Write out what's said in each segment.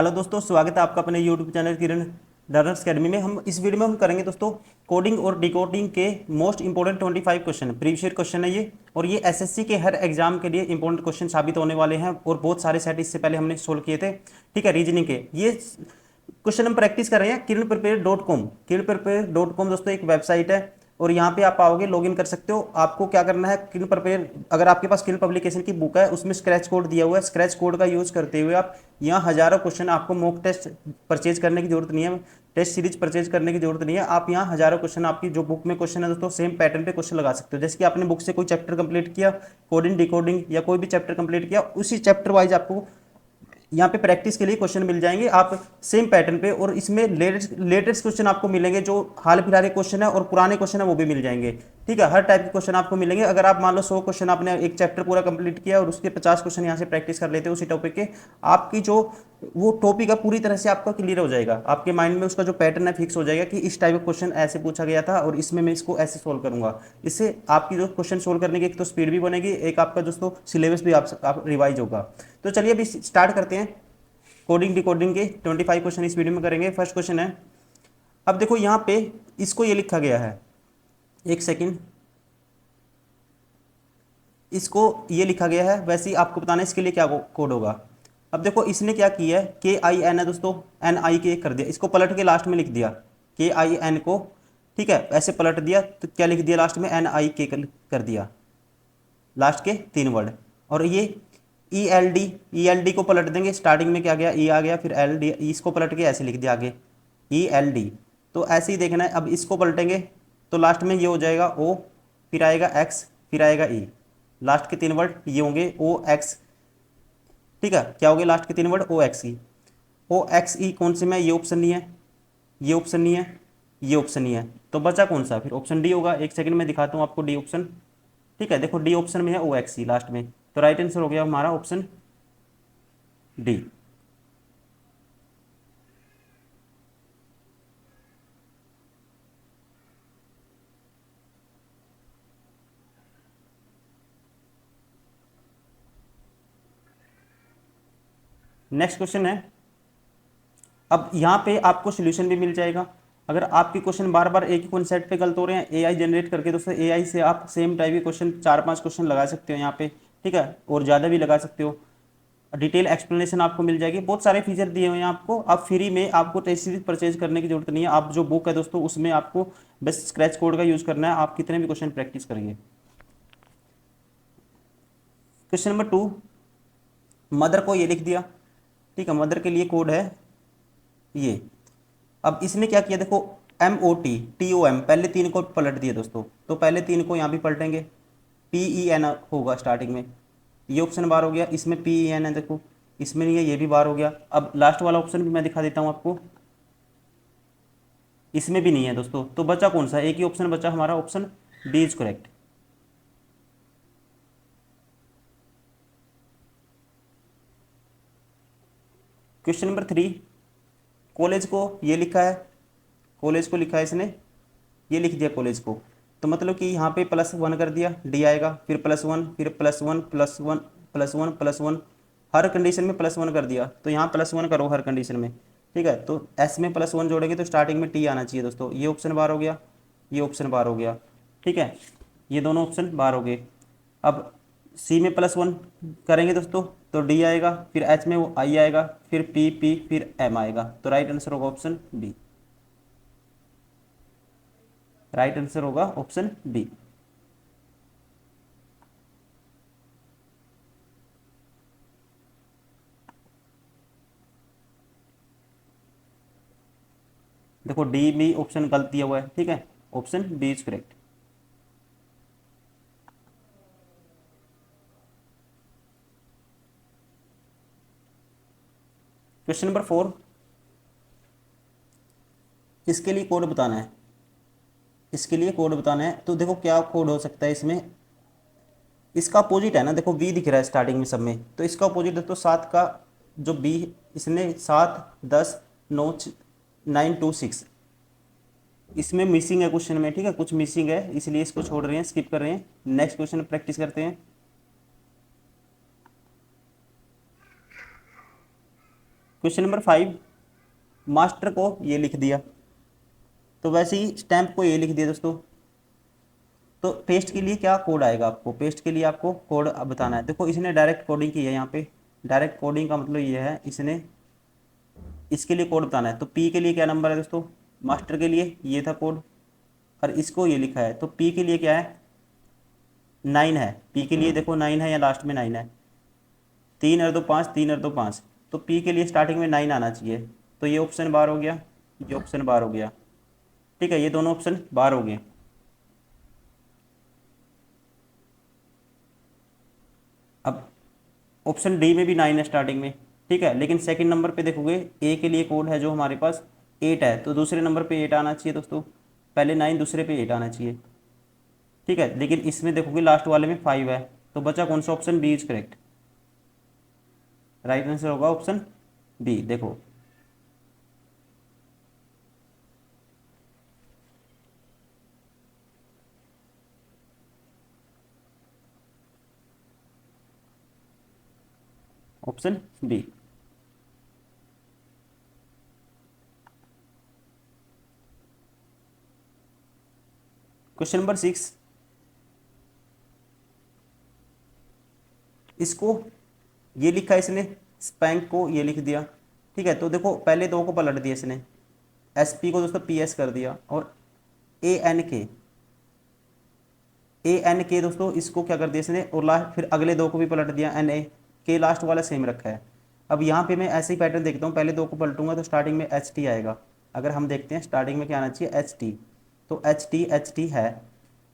Hello दोस्तों, स्वागत है आपका अपने यूट्यूब चैनल किरण लर्नर्स अकेडमी में। हम इस वीडियो में हम करेंगे दोस्तों कोडिंग और डिकोडिंग के most important 25 question. Previous year question है ये, और ये एसएससी के हर एग्जाम के लिए इंपॉर्टेंट क्वेश्चन साबित होने वाले हैं। और बहुत सारे सेट इससे पहले हमने सोल्व किए थे। ठीक है, रीजनिंग के ये क्वेश्चन हम प्रैक्टिस कर रहे हैं kiranprepare.com। kiranprepare.com दोस्तों एक वेबसाइट है, और यहाँ पे आप आओगे, लॉगिन कर सकते हो। आपको क्या करना है, किरण प्रिपेयर, अगर आपके पास किरण पब्लिकेशन की बुक है उसमें स्क्रैच कोड दिया हुआ है, स्क्रैच कोड का यूज करते हुए आप यहाँ हजारों क्वेश्चन, आपको मॉक टेस्ट परचेज करने की जरूरत नहीं है, टेस्ट सीरीज परचेज करने की जरूरत नहीं है। आप यहाँ हजारों क्वेश्चन, आपकी जो बुक में क्वेश्चन है दोस्तों, सेम पैटर्न पे क्वेश्चन लगा सकते हो। जैसे कि आपने बुक से कोई चैप्टर कंप्लीट किया, कोडिंग डिकोडिंग या कोई भी चैप्टर कंप्लीट किया, उसी चैप्टर वाइज आपको यहाँ पे प्रैक्टिस के लिए क्वेश्चन मिल जाएंगे आप सेम पैटर्न पे। और इसमें लेटेस्ट क्वेश्चन आपको मिलेंगे, जो हाल फिलहाल के क्वेश्चन है, और पुराने क्वेश्चन है वो भी मिल जाएंगे। ठीक है, हर टाइप के क्वेश्चन आपको मिलेंगे। अगर आप मान लो 100 क्वेश्चन आपने एक चैप्टर पूरा कंप्लीट किया और उसके 50 क्वेश्चन यहाँ से प्रैक्टिस कर लेते हैं उसी टॉपिक के, आपकी जो वो टॉपिक है पूरी तरह से आपका क्लियर हो जाएगा। आपके माइंड में उसका जो पैटर्न है फिक्स हो जाएगा कि इस टाइप का क्वेश्चन ऐसे पूछा गया था और इसमें मैं इसको ऐसे सोल्व करूंगा। इससे आपकी जो क्वेश्चन सोल्व करने की एक तो स्पीड भी बनेगी, एक आपका दोस्तों सिलेबस भी आप रिवाइज होगा। तो चलिए अभी स्टार्ट करते हैं। कोडिंग डिकोडिंग के 25 क्वेश्चन इस वीडियो में करेंगे। फर्स्ट क्वेश्चन है, अब देखो यहाँ पे इसको ये लिखा गया है, एक सेकंड, इसको ये लिखा गया है, वैसे ही आपको बताना है इसके लिए क्या कोड होगा। अब देखो इसने क्या किया है, के आई एन है दोस्तों, एन आई के कर दिया, इसको पलट के लास्ट में लिख दिया के आई एन को। ठीक है, ऐसे पलट दिया तो क्या लिख दिया लास्ट में, एन आई के कर दिया, लास्ट के 3 वर्ड। और ये E L D, E L D को पलट देंगे, स्टार्टिंग में क्या गया, ई आ गया, फिर एल डी, इसको पलट के ऐसे लिख दिया आगे, ई एल डी। तो ऐसे ही देखना है। अब इसको पलटेंगे तो लास्ट में ये हो जाएगा ओ, फिर आएगा एक्स, फिर आएगा ई। लास्ट के 3 वर्ड ये होंगे ओ एक्स। ठीक है, क्या हो गए लास्ट के 3 वर्ड, ओ एक्स ई। ओ एक्स ई कौन से में, ये ऑप्शन नहीं है, ये ऑप्शन नहीं है, ये ऑप्शन नहीं है, तो बचा कौन सा, फिर ऑप्शन डी होगा। एक सेकंड में दिखाता हूँ आपको डी ऑप्शन। ठीक है, देखो डी ऑप्शन में है ओ एक्स ई लास्ट में, तो राइट आंसर हो गया हमारा ऑप्शन डी। नेक्स्ट क्वेश्चन है, अब यहाँ पे आपको सोल्यूशन भी मिल जाएगा। अगर आपके क्वेश्चन बार बार एक ही कॉन्सेप्ट पे गलत हो रहे हैं, एआई जनरेट करके दोस्तों, एआई से आप सेम टाइप के क्वेश्चन 4-5 क्वेश्चन लगा सकते हो यहाँ पे। ठीक है, और ज़्यादा भी लगा सकते हो। डिटेल एक्सप्लेनेशन आपको मिल जाएगी, बहुत सारे फीचर दिए हुए हैं आपको। आप फ्री में, आपको टेस्ट सीरीज परचेज करने की जरूरत नहीं है। आप जो बुक है दोस्तों उसमें आपको बस स्क्रैच कोड का यूज़ करना है, आप कितने भी क्वेश्चन प्रैक्टिस करेंगे। क्वेश्चन नंबर 2, मदर को ये लिख दिया। ठीक है, मदर के लिए कोड है ये। अब इसने क्या किया, देखो M O T T O M, पहले 3 को पलट दिए दोस्तों, तो पहले 3 को यहाँ भी पलटेंगे, पी ई एन होगा स्टार्टिंग में, ये ऑप्शन बार हो गया, इसमें पी ई एन है देखो, इसमें नहीं है, ये भी बार हो गया। अब लास्ट वाला ऑप्शन भी मैं दिखा देता हूँ आपको, इसमें भी नहीं है दोस्तों, तो बचा कौन सा, एक ही ऑप्शन बचा हमारा, option B is correct. Question number 3, college को ये लिखा है, कॉलेज को लिखा है इसने, ये लिख दिया कॉलेज को, तो मतलब कि यहाँ पे +1 कर दिया, डी आएगा, फिर +1, फिर +1 +1 +1 +1, हर कंडीशन में +1 कर दिया, तो यहाँ +1 करो हर कंडीशन में। ठीक है, तो एस में +1 जोड़ेंगे तो स्टार्टिंग में टी आना चाहिए दोस्तों, ये ऑप्शन बार हो गया, ये ऑप्शन बार हो गया। ठीक है, ये दोनों ऑप्शन बार हो गए। अब सी में +1 करेंगे दोस्तों तो डी आएगा, फिर एच में वो आई आएगा, फिर पी पी फिर एम आएगा, तो राइट आंसर होगा ऑप्शन बी। राइट आंसर होगा ऑप्शन बी। देखो डी भी ऑप्शन गलत दिया हुआ है। ठीक है, option B is correct. Question number 4, इसके लिए कोड बताना है, इसके लिए कोड बताना है। तो देखो क्या कोड हो सकता है इसमें, इसका अपोजिट है ना, देखो बी दिख रहा है स्टार्टिंग में सब में, तो इसका अपोजिट है तो 7 का जो बी, इसने 7 10 9 9 2 6, इसमें मिसिंग है क्वेश्चन में। ठीक है, कुछ मिसिंग है इसलिए इसको छोड़ रहे हैं, स्किप कर रहे हैं। नेक्स्ट क्वेश्चन प्रैक्टिस करते हैं। क्वेश्चन नंबर 5, मास्टर को ये लिख दिया, तो वैसे ही स्टैम्प को ये लिख दिया दोस्तों। तो पेस्ट के लिए क्या कोड आएगा आपको, पेस्ट के लिए आपको कोड बताना है। देखो इसने डायरेक्ट कोडिंग की है यहाँ पे, डायरेक्ट कोडिंग का मतलब ये है इसने इसके लिए कोड बताना है। तो पी के लिए क्या नंबर है दोस्तों, मास्टर के लिए ये था कोड, और इसको ये लिखा है। तो पी के लिए क्या है, 9 है। पी के लिए देखो 9 है या लास्ट में 9 है, 3 और 2 5, 3 और 2 5, तो पी के लिए स्टार्टिंग में 9 आना चाहिए। तो ये ऑप्शन बार हो गया, ये ऑप्शन बार हो गया, ठीक है, ये दोनों ऑप्शन बार हो गए। अब ऑप्शन डी में भी 9 है स्टार्टिंग में, ठीक है, लेकिन सेकंड नंबर पे देखोगे ए के लिए कोड है जो हमारे पास 8 है, तो दूसरे नंबर पे 8 आना चाहिए दोस्तों, पहले 9 दूसरे पे 8 आना चाहिए, ठीक है। लेकिन इसमें देखोगे लास्ट वाले में 5 है, तो बचा कौन सा option, B is correct. Right answer होगा ऑप्शन बी। देखो ऑप्शन बी। क्वेश्चन नंबर 6, इसको ये लिखा है इसने, स्पैंक को ये लिख दिया, ठीक है। तो देखो पहले दो को पलट दिया इसने, एस पी को दोस्तों पी एस कर दिया, और ए एन के दोस्तों इसको क्या कर दिया इसने, और लास्ट फिर अगले दो को भी पलट दिया, एन ए के लास्ट वाला सेम रखा है। अब यहाँ पे मैं ऐसे ही पैटर्न देखता हूँ, पहले दो को पलटूंगा तो स्टार्टिंग में एच टी आएगा। अगर हम देखते हैं स्टार्टिंग में क्या आना चाहिए, एच टी है।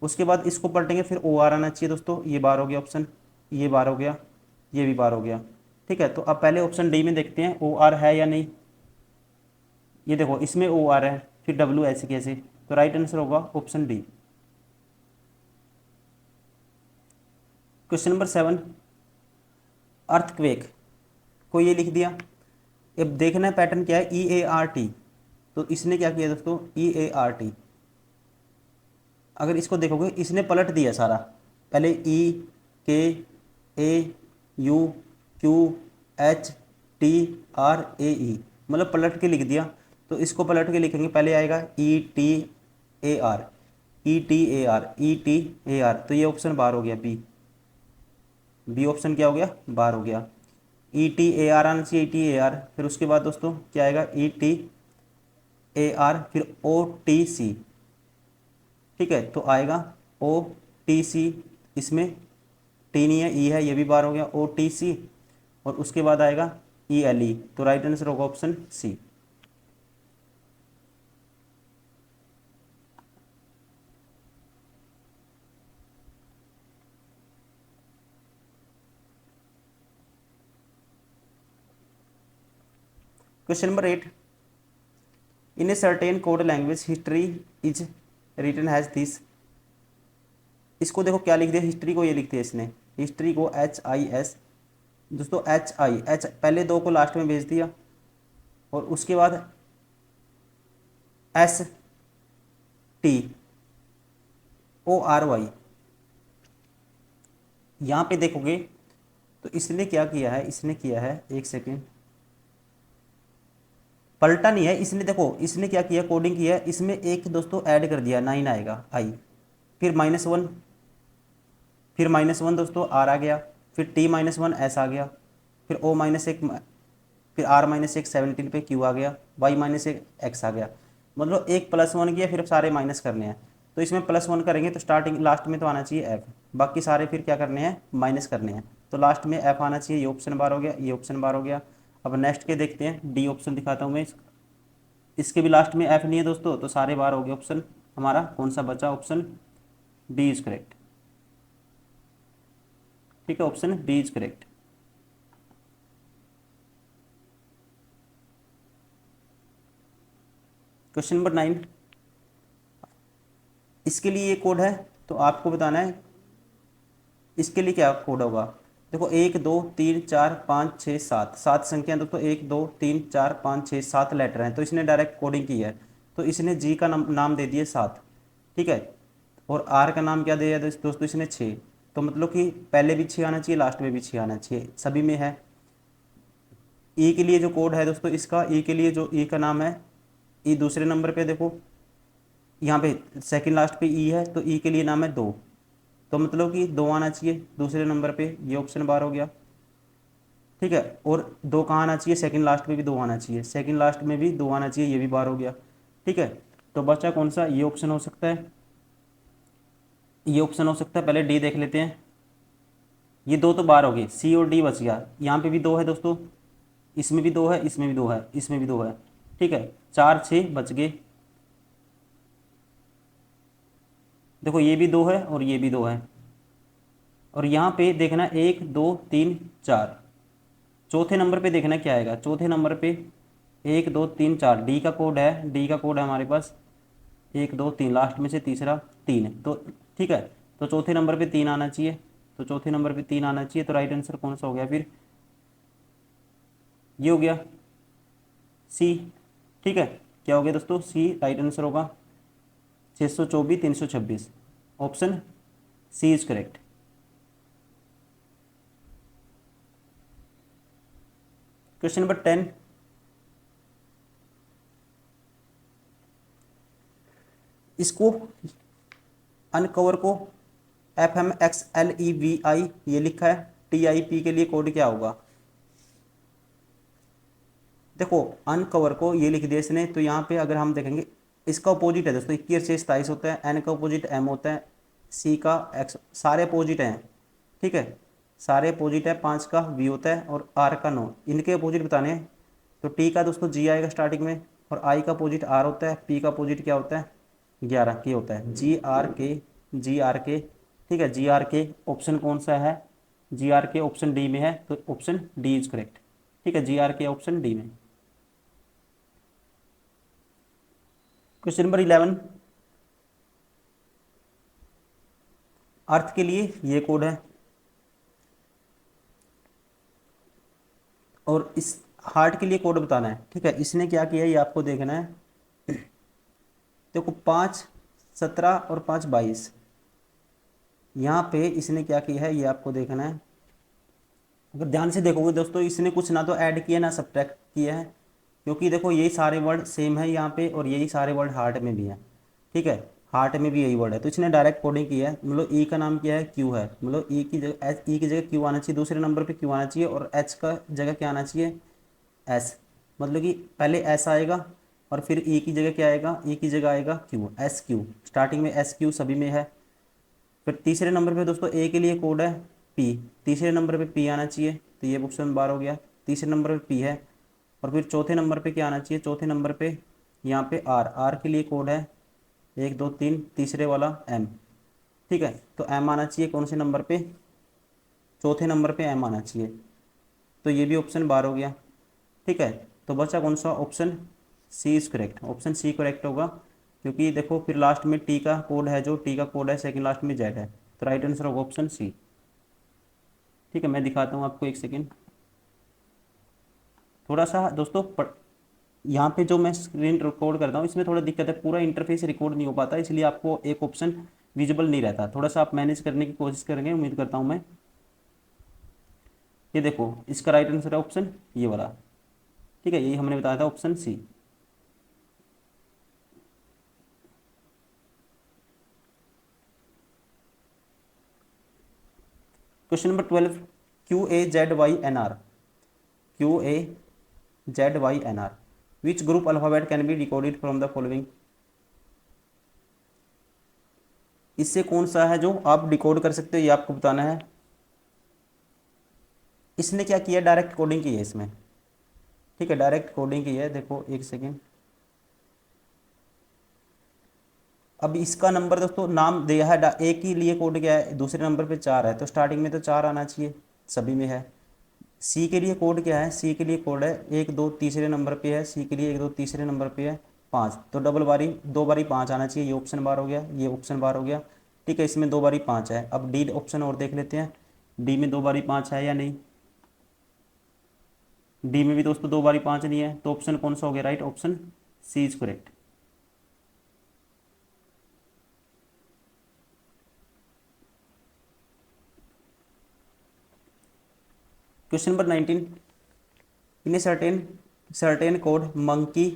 उसके बाद इसको पलटेंगे फिर ओ आर आना चाहिए दोस्तों, ये बार हो गया ऑप्शन, ये बार हो गया, ये भी बार हो गया, ठीक है। तो अब पहले ऑप्शन डी में देखते हैं ओ आर है या नहीं। ये देखो इसमें ओ आर है, फिर डब्ल्यू ऐसे कैसे, तो राइट आंसर होगा option D. Question number 7, earthquake को ये लिख दिया। अब देखना है पैटर्न क्या है, ई ए आर टी, तो इसने क्या किया दोस्तों, ई ए आर टी। अगर इसको देखोगे इसने पलट दिया सारा, पहले E K A U Q H T R A E, मतलब पलट के लिख दिया। तो इसको पलट के लिखेंगे, पहले आएगा E T A R, E T A R, E T A R, तो ये ऑप्शन बार हो गया, बी। बी ऑप्शन क्या हो गया, बार हो गया। ई टी ए आर आना चाहिए, ई टी ए आर, फिर उसके बाद दोस्तों क्या आएगा, ई टी ए आर, फिर ओ टी सी, ठीक है। तो आएगा ओ टी सी, इसमें टी नहीं है, ई है, ये भी बार हो गया, ओ टी सी, और उसके बाद आएगा ई एल ई, तो राइट आंसर होगा option C. Question number 8, in a certain code language history is written as this. इसको देखो क्या लिख दिया, हिस्ट्री को ये लिख दिया इसने, हिस्ट्री को एच आई एस, दोस्तों एच आई एच, पहले दो को लास्ट में भेज दिया, और उसके बाद S T O R Y. यहाँ पे देखोगे तो इसने क्या किया है, इसने किया है, एक सेकेंड, पलटा नहीं है इसने, देखो इसने क्या किया, कोडिंग किया है, इसमें एक दोस्तों ऐड कर दिया, 9 आएगा आई, फिर -1, फिर -1 दोस्तों आर आ गया, फिर टी -1 एस आ गया, फिर ओ -1, फिर आर -1 17 पे क्यू आ गया, वाई -1 एक्स आ गया, मतलब एक +1 किया, फिर सारे माइनस करने हैं। तो इसमें +1 करेंगे तो स्टार्टिंग लास्ट में तो आना चाहिए एफ, बाकी सारे फिर क्या करने हैं, माइनस करने हैं, तो लास्ट में एफ आना चाहिए, ये ऑप्शन बार हो गया, ये ऑप्शन बार हो गया। अब नेक्स्ट के देखते हैं, डी ऑप्शन दिखाता हूँ मैं, इसके भी लास्ट में एफ नहीं है दोस्तों, तो सारे बार हो गए। ऑप्शन हमारा कौन सा बचा, ऑप्शन बी इज करेक्ट, ठीक है, option B is correct. Question number 9, इसके लिए ये कोड है, तो आपको बताना है इसके लिए क्या कोड होगा। देखो 1 2 3 4 5 6 7, 7 संख्या दोस्तों, 1 2 3 4 5 6 7 लेटर हैं, तो इसने डायरेक्ट कोडिंग की है, तो इसने जी का नाम दे दिया 7, ठीक है, और आर का नाम क्या दिया दोस्तों इसने 6, तो मतलब कि पहले भी 6 आना चाहिए, लास्ट में भी 6 आना चाहिए, सभी में है। ई के लिए जो कोड है दोस्तों इसका, ई के लिए जो ई का नाम है, ई दूसरे नंबर पे देखो यहाँ पे सेकंड लास्ट पे ई है, तो ई के लिए नाम है 2, तो मतलब कि 2 आना चाहिए दूसरे नंबर पे, ये ऑप्शन बार हो गया। ठीक है, और 2 कहाँ आना चाहिए, सेकंड लास्ट में भी 2 आना चाहिए, सेकंड लास्ट में भी 2 आना चाहिए, ये भी बार हो गया। ठीक है, तो बचा कौन सा, ये ऑप्शन हो सकता है, ये ऑप्शन हो सकता है, पहले डी देख लेते हैं। ये 2 तो बार हो गए, सी और डी बच गया। यहाँ पे भी 2 है दोस्तों, इसमें भी 2 है, इसमें भी 2 है, इसमें भी 2 है। ठीक है, 4 6 बच गए। देखो ये भी 2 है और ये भी 2 है, और यहाँ पे देखना 1 2 3 4, चौथे नंबर पे देखना क्या आएगा, चौथे नंबर पे 1 2 3 4 डी का कोड है, डी का कोड है हमारे पास 1 2 3, लास्ट में से तीसरा 3 है, तो ठीक है, तो चौथे नंबर पे 3 आना चाहिए, तो चौथे नंबर पे 3 आना चाहिए, तो राइट आंसर कौन सा हो गया फिर, ये हो गया सी। ठीक है, क्या हो गया दोस्तों, सी राइट आंसर होगा, 624 326, option C is correct. Question number 10, इसको अनकवर को FMXLEVI ये लिखा है, TIP के लिए कोड क्या होगा। देखो अनकवर को ये लिख दिया इसने, तो यहाँ पे अगर हम देखेंगे इसका अपोजिट है दोस्तों, 21 से 27 होता है, एन का अपोजिट एम होता है, सी का एक्स, सारे अपोजिट हैं। ठीक है, सारे अपोजिट है, 5 का वी होता है और आर का 9, इनके अपोजिट बताने हैं। तो टी का दोस्तों जी आएगा स्टार्टिंग में, और आई का अपोजिट आर होता है, पी का अपोजिट क्या होता है 11 के होता है, जी आर के, जी आर के। ठीक है, जी आर के ऑप्शन कौन सा है, जी आर के ऑप्शन डी में है, तो ऑप्शन डी इज करेक्ट। ठीक है, जी आर के ऑप्शन डी में। क्वेश्चन नंबर 11, अर्थ के लिए ये कोड है, और इस हार्ट के लिए कोड बताना है। ठीक है, इसने क्या किया ये आपको देखना है। देखो 5 17 और 5 22, यहाँ पे इसने क्या किया है ये आपको देखना है। अगर ध्यान से देखोगे दोस्तों, इसने कुछ ना तो ऐड किया ना सब्ट्रैक्ट किया है, क्योंकि देखो यही सारे वर्ड सेम है यहाँ पे, और यही सारे वर्ड हार्ट में भी है। ठीक है, हार्ट में भी यही वर्ड है, तो इसने डायरेक्ट कोडिंग किया है। मतलब ई का नाम क्या है, क्यू है, मतलब ई की जगह एच, ई की जगह क्यू आना चाहिए, दूसरे नंबर पे क्यू आना चाहिए, और एच का जगह क्या आना चाहिए, एस। मतलब कि पहले एस आएगा, और फिर ई की जगह क्या आएगा, ई की जगह आएगा क्यू, एस क्यू, स्टार्टिंग में एस क्यू सभी में है। फिर तीसरे नंबर पे दोस्तों ए के लिए कोड है पी, तीसरे नंबर पे पी आना चाहिए, तो ये ऑप्शन बार हो गया, तीसरे नंबर पे पी है। और फिर चौथे नंबर पे क्या आना चाहिए, चौथे नंबर पे यहाँ पे आर, आर के लिए कोड है 1 2 3, तीसरे वाला एम। ठीक है, तो एम आना चाहिए कौन से नंबर पे, चौथे नंबर पे एम आना चाहिए, तो ये भी ऑप्शन बार हो गया। ठीक है, तो बचा कौन सा, option C is correct, option C correct होगा, क्योंकि देखो फिर लास्ट में टी का कोड है, जो टी का कोड है सेकंड लास्ट में जेड है, तो राइट आंसर होगा ऑप्शन सी। ठीक है, मैं दिखाता हूँ आपको एक सेकेंड, थोड़ा सा दोस्तों यहाँ पे जो मैं स्क्रीन रिकॉर्ड करता हूँ इसमें थोड़ा दिक्कत है, पूरा इंटरफेस रिकॉर्ड नहीं हो पाता, इसलिए आपको एक ऑप्शन विजिबल नहीं रहता, थोड़ा सा आप मैनेज करने की कोशिश करेंगे, उम्मीद करता हूँ मैं। ये देखो इसका राइट आंसर है ऑप्शन ये वाला। ठीक है, यही हमने बताया था option C. Question number 12, QAZYNR, QAZYNR, which group alphabet can be decoded from the following। इससे कौन सा है जो आप डिकोड कर सकते हो, ये आपको बताना है। इसने क्या किया, डायरेक्ट कोडिंग की है इसमें। ठीक है, डायरेक्ट कोडिंग की है, देखो एक सेकेंड। अब इसका नंबर दोस्तों नाम दिया है, एक ही लिए कोड क्या है, दूसरे नंबर पे 4 है, तो स्टार्टिंग में तो 4 आना चाहिए, सभी में है। सी के लिए कोड क्या है, सी के लिए कोड है 1 2, तीसरे नंबर पे है, सी के लिए 1 2 तीसरे नंबर पे है 5, तो डबल बारी 2 बारी 5 आना चाहिए, ये ऑप्शन बार हो गया, ये ऑप्शन बार हो गया। ठीक है, इसमें 2 बारी 5 है। अब डी ऑप्शन और देख लेते हैं, डी में 2 बारी 5 है या नहीं, डी में भी दोस्तों 2 बारी 5 नहीं है, तो ऑप्शन कौन सा हो गया, right option C is correct. Question number 19, in a certain code monkey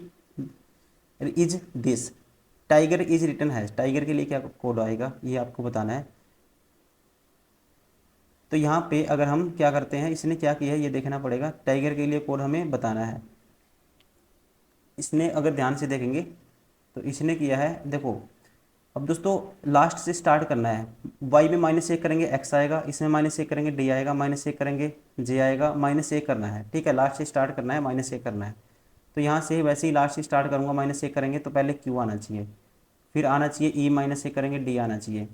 is this, tiger is written as, tiger के लिए क्या कोड आएगा ये आपको बताना है। तो यहाँ पे अगर हम क्या करते हैं, इसने क्या किया है ये देखना पड़ेगा, टाइगर के लिए कोड हमें बताना है। इसने अगर ध्यान से देखेंगे तो इसने किया है, देखो अब दोस्तों लास्ट से स्टार्ट करना है। वाई में -1 करेंगे एक्स आएगा, इसमें -1 करेंगे डी आएगा, -1 करेंगे जे आएगा, -1 करना है, ठीक है, लास्ट से स्टार्ट करना है, -1 करना है। तो यहाँ से वैसे ही लास्ट से स्टार्ट करूँगा, -1 करेंगे तो पहले क्यू आना चाहिए, फिर आना चाहिए ई, -1 करेंगे डी आना चाहिए,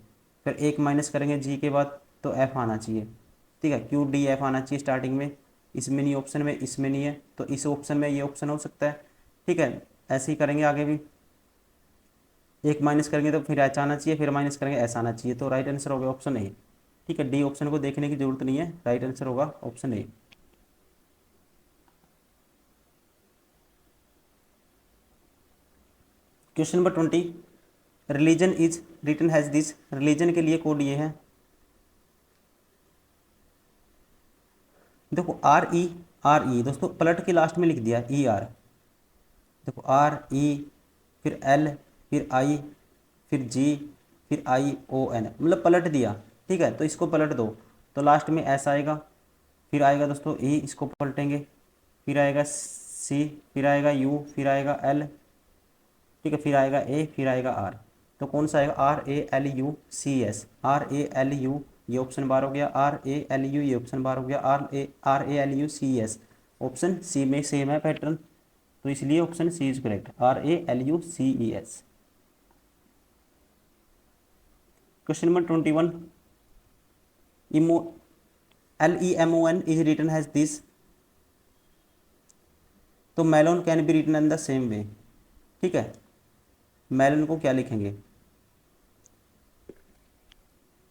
फिर 1 माइनस करेंगे जी के बाद तो एफ आना चाहिए, ठीक है, क्यू डी एफ आना चाहिए स्टार्टिंग में। इसमें नहीं ऑप्शन में, इसमें नहीं है तो इस ऑप्शन में ये ऑप्शन हो सकता है, ठीक है। ऐसे ही करेंगे आगे भी, 1 माइनस करेंगे तो फिर एच आना चाहिए, फिर माइनस करेंगे एस आना चाहिए, तो राइट आंसर होगा ऑप्शन ए, ठीक है। डी ऑप्शन को देखने की जरूरत नहीं है, राइट आंसर होगा option A. Question number 20, religion is written as this, religion के लिए कोड ये है, देखो आर ई दोस्तों पलट के लास्ट में लिख दिया ई आर, देखो आर ई फिर एल फिर आई फिर जी फिर आई ओ एन, मतलब पलट दिया, ठीक है। तो इसको पलट दो तो लास्ट में एस आएगा, फिर आएगा दोस्तों ई, इसको पलटेंगे, फिर आएगा सी, फिर आएगा यू, फिर आएगा एल, ठीक है, फिर आएगा ए, फिर आएगा आर। तो कौन सा आएगा, R A L U C S, R A L U ये ऑप्शन बार हो गया, आर ए एल यू ये ऑप्शन बार हो गया, R A L U C S, option C में सेम है पैटर्न, तो इसलिए option C is correct, R A L U C E S. Question number 21, L E M O N is written as this, तो melon can be written in the same way, ठीक है। Melon को क्या लिखेंगे,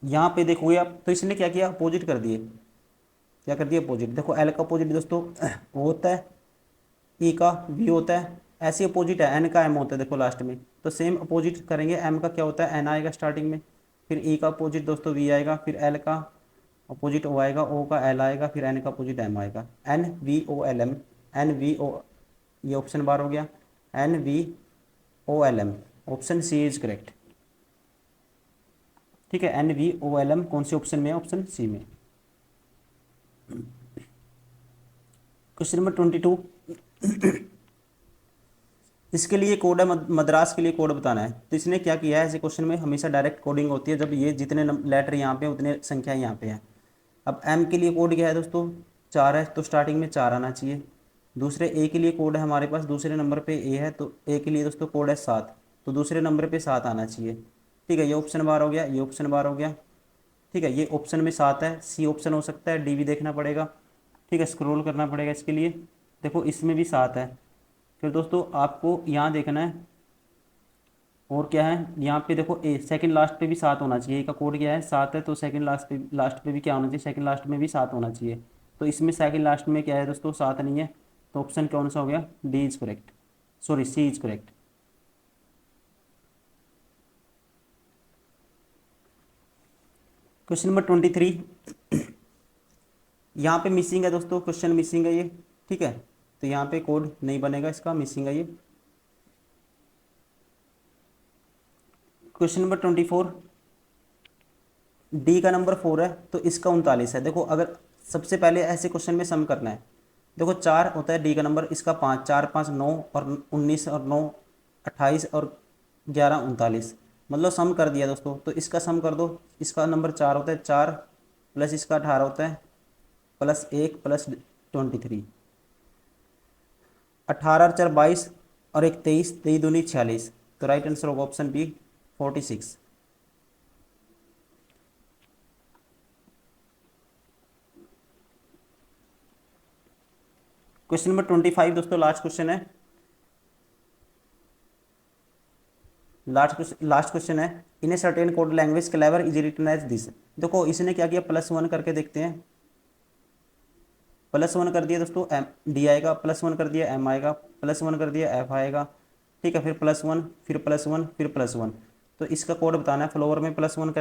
यहाँ पे देखोगे आप तो इसने क्या किया, अपोजिट कर दिए, क्या कर दिया अपोजिट, देखो एल का अपोजिट दोस्तों वो होता है, ई का वी होता है, ऐसे अपोजिट है, एन का एम होता है, देखो लास्ट में, तो सेम अपोजिट करेंगे, एम का क्या होता है एन आएगा स्टार्टिंग में, फिर ई का अपोजिट दोस्तों वी आएगा, फिर एल का अपोजिट ओ आएगा, ओ का एल आएगा, फिर एन का अपोजिट एम आएगा, N V O L M, N V O, ये ऑप्शन बार हो गया, N V O L M, option C is correct, ठीक है। N V O L M कौन से ऑप्शन में है, ऑप्शन सी में। क्वेश्चन नंबर 22, इसके लिए कोड है, मद्रास के लिए कोड बताना है। तो इसने क्या किया है, ऐसे क्वेश्चन में हमेशा डायरेक्ट कोडिंग होती है, जब ये जितने लेटर यहाँ पे उतने संख्या यहाँ पे है। अब एम के लिए कोड क्या है दोस्तों, 4 है, तो स्टार्टिंग में 4 आना चाहिए। दूसरे ए के लिए कोड है हमारे पास, दूसरे नंबर पे ए है, तो ए के लिए दोस्तों कोड है 7, तो दूसरे नंबर पे 7 आना चाहिए, ठीक है। ये ऑप्शन बार हो गया, ये ऑप्शन बार हो गया, ठीक है। ये ऑप्शन में 7 है, सी ऑप्शन हो सकता है, डी भी देखना पड़ेगा, ठीक है, स्क्रॉल करना पड़ेगा इसके लिए। देखो इसमें भी 7 है, फिर दोस्तों आपको यहाँ देखना है और क्या है, यहाँ पे देखो ए सेकंड लास्ट पे भी 7 होना चाहिए, ए का कोड क्या है 7 है, तो सेकंड लास्ट पे भी क्या होना चाहिए, सेकंड लास्ट में भी 7 होना चाहिए। तो इसमें सेकंड लास्ट में क्या है दोस्तों 7 नहीं है, तो ऑप्शन कौन सा हो गया, D is correct, sorry C is correct. Question number 23, यहाँ पे मिसिंग है दोस्तों, क्वेश्चन मिसिंग है ये, ठीक है, तो यहाँ पे कोड नहीं बनेगा इसका, मिसिंग है ये। क्वेश्चन नंबर 24, डी का नंबर 4 है तो इसका 39 है। देखो अगर सबसे पहले ऐसे क्वेश्चन में सम करना है, देखो 4 होता है डी का नंबर, इसका 5, 4 5 9 और 19 और 9 28 और 11 39, मतलब सम कर दिया दोस्तों। तो इसका सम कर दो, इसका नंबर 4 होता है, 4 प्लस इसका 18 होता है, प्लस 1 प्लस 23, 18 और 4 22 और 1 23, 23 दूनी 46, तो राइट आंसर होगा ऑप्शन बी 46। क्वेश्चन नंबर 25 दोस्तों लास्ट क्वेश्चन है, लास्ट क्वेश्चन है, in a certain code language clever is written as this. देखो इसने क्या किया, +1 करके देखते हैं, +1 कर दिया दोस्तों एम डी आएगा, +1 कर दिया एम आएगा, +1 कर दिया एफ आएगा, ठीक है, फिर +1 फिर +1 फिर +1, तो इसका कोड बताना है, फ्लोवर में +1 कर